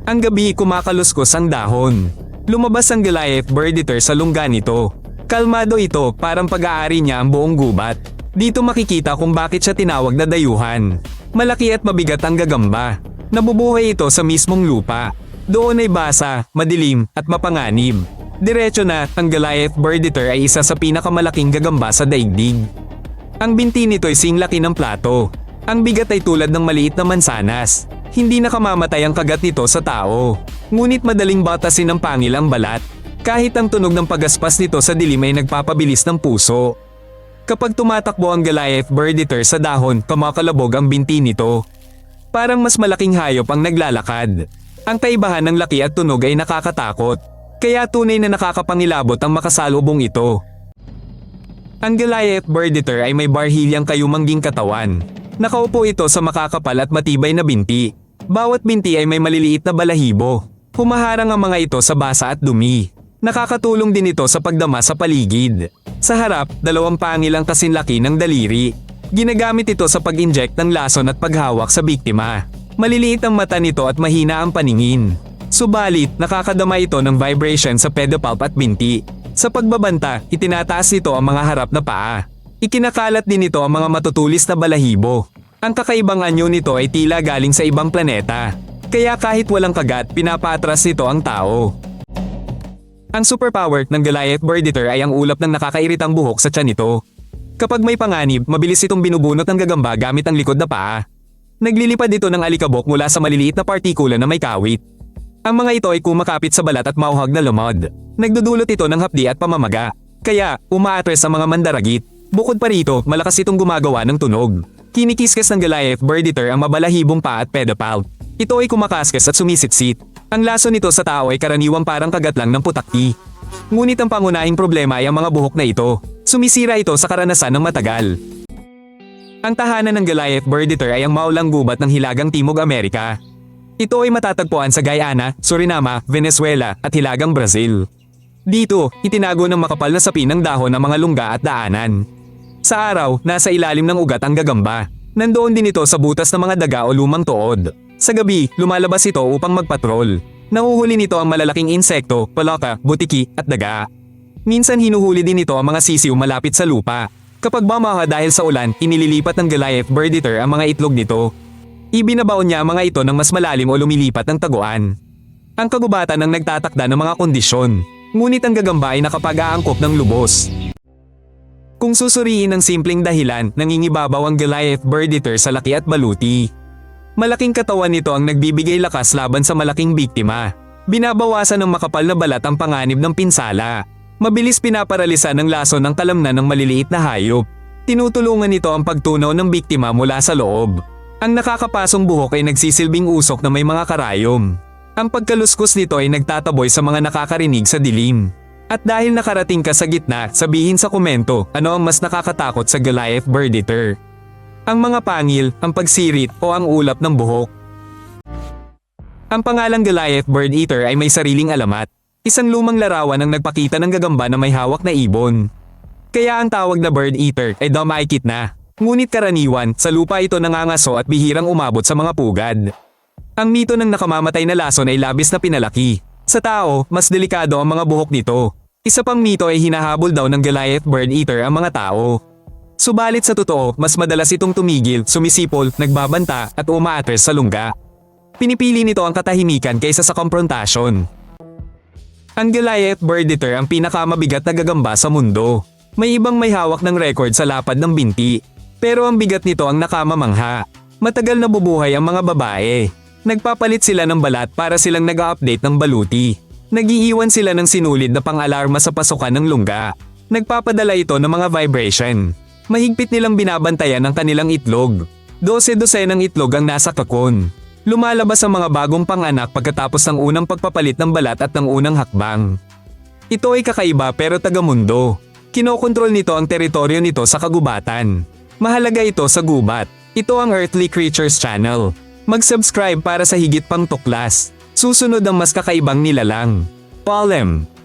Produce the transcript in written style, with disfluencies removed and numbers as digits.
Ang gabi kumakaluskos ang dahon. Lumabas ang Goliath bird eater sa lungga nito. Kalmado ito, parang pag-aari niya ang buong gubat. Dito makikita kung bakit siya tinawag na dayuhan. Malaki at mabigat ang gagamba. Nabubuhay ito sa mismong lupa. Doon ay basa, madilim, at mapanganib. Diretso na, ang Goliath bird eater ay isa sa pinakamalaking gagamba sa daigdig. Ang binti nito ay singlaki ng plato. Ang bigat ay tulad ng maliit na mansanas. Hindi nakamamatay ang kagat nito sa tao. Ngunit madaling batasin ng pangil ang balat. Kahit ang tunog ng pagaspas nito sa dilim ay nagpapabilis ng puso. Kapag tumatakbo ang Goliath bird eater sa dahon, kumakalabog ang binti nito. Parang mas malaking hayop ang naglalakad. Ang kaibahan ng laki at tunog ay nakakatakot. Kaya tunay na nakakapangilabot ang makasalubong ito. Ang Goliath bird eater ay may barhilyang kayumangging katawan. Nakaupo ito sa makakapal at matibay na binti. Bawat binti ay may maliliit na balahibo. Humaharang ang mga ito sa basa at dumi. Nakakatulong din ito sa pagdama sa paligid. Sa harap, dalawang pangil ang kasinlaki ng daliri. Ginagamit ito sa pag-inject ng lason at paghawak sa biktima. Maliliit ang mata nito at mahina ang paningin. Subalit, nakakadama ito ng vibration sa pedipalp at binti. Sa pagbabanta, itinataas nito ang mga harap na paa. Ikinakalat din nito ang mga matutulis na balahibo. Ang kakaibang anyo nito ay tila galing sa ibang planeta. Kaya kahit walang kagat, pinapatras nito ang tao. Ang superpower ng Goliath bird eater ay ang ulap ng nakakairitang buhok sa tiyan nito. Kapag may panganib, mabilis itong binubunot ng gagamba gamit ang likod na paa. Naglilipad ito ng alikabok mula sa maliliit na partikula na may kawit. Ang mga ito ay kumakapit sa balat at mauhag na lumod. Nagdudulot ito ng hapdi at pamamaga. Kaya, umaatres ang mga mandaragit. Bukod pa rito, malakas itong gumagawa ng tunog. Kinikiskas ng Goliath bird eater ang mabalahibong paa at pedipalp. Ito ay kumakaskas at sumisitsit. Ang laso nito sa tao ay karaniwang parang kagat lang ng putakti. Ngunit ang pangunahing problema ay ang mga buhok na ito. Sumisira ito sa karanasan ng matagal. Ang tahanan ng Goliath bird eater ay ang maulang gubat ng Hilagang Timog Amerika. Ito ay matatagpuan sa Guyana, Suriname, Venezuela at Hilagang Brazil. Dito, itinago ng makapal na sapin ng dahon ng mga lungga at daanan. Sa araw, nasa ilalim ng ugat ang gagamba. Nandoon din ito sa butas ng mga daga o lumang tuod. Sa gabi, lumalabas ito upang magpatrol. Nahuhuli nito ang malalaking insekto, palaka, butiki at daga. Minsan hinuhuli din nito ang mga sisiw malapit sa lupa. Kapag bamaha dahil sa ulan, inililipat ng Goliath bird eater ang mga itlog nito. Ibinabaon niya ang mga ito ng mas malalim o lumilipat ng taguan. Ang kagubatan ang nagtatakda ng mga kondisyon. Ngunit ang gagamba ay nakapag-aangkop ng lubos. Kung susuriin ng simpleng dahilan, nangingibabaw ang Goliath bird eater sa laki at baluti. Malaking katawan nito ang nagbibigay lakas laban sa malaking biktima. Binabawasan ng makapal na balat ang panganib ng pinsala. Mabilis pinaparalisa ng lason ng kalamnan ng maliliit na hayop. Tinutulungan nito ang pagtunaw ng biktima mula sa loob. Ang nakakapasong buhok ay nagsisilbing usok na may mga karayom. Ang pagkaluskos nito ay nagtataboy sa mga nakakarinig sa dilim. At dahil nakarating ka sa gitna, sabihin sa komento ano ang mas nakakatakot sa Goliath bird eater. Ang mga pangil, ang pagsirit o ang ulap ng buhok. Ang pangalang Goliath bird eater ay may sariling alamat. Isang lumang larawan ang nagpakita ng gagamba na may hawak na ibon. Kaya ang tawag na bird eater ay damaikit na. Ngunit karaniwan, sa lupa ito nangangaso at bihirang umabot sa mga pugad. Ang mito ng nakamamatay na lason ay labis na pinalaki. Sa tao, mas delikado ang mga buhok nito. Isa pang mito ay hinahabol daw ng Goliath bird eater ang mga tao. Subalit sa totoo, mas madalas itong tumigil, sumisipol, nagbabanta at umaatres sa lungga. Pinipili nito ang katahimikan kaysa sa komprontasyon. Ang Goliath bird eater ang pinakamabigat na gagamba sa mundo. May ibang may hawak ng record sa lapad ng binti. Pero ang bigat nito ang nakamamangha. Matagal na bubuhay ang mga babae. Nagpapalit sila ng balat para silang nag-update ng baluti. Nag-iiwan sila ng sinulid na pang-alarma sa pasukan ng lungga. Nagpapadala ito ng mga vibration. Mahigpit nilang binabantayan ang kanilang itlog. 12 ng itlog ang nasa kakon. Lumalabas ang mga bagong panganak pagkatapos ng unang pagpapalit ng balat at ng unang hakbang. Ito ay kakaiba pero taga-mundo. Kinokontrol nito ang teritoryo nito sa kagubatan. Mahalaga ito sa gubat. Ito ang Earthly Creatures Channel. Mag-subscribe para sa higit pang tuklas. Susunod ang mas kakaibang nilalang. Polem.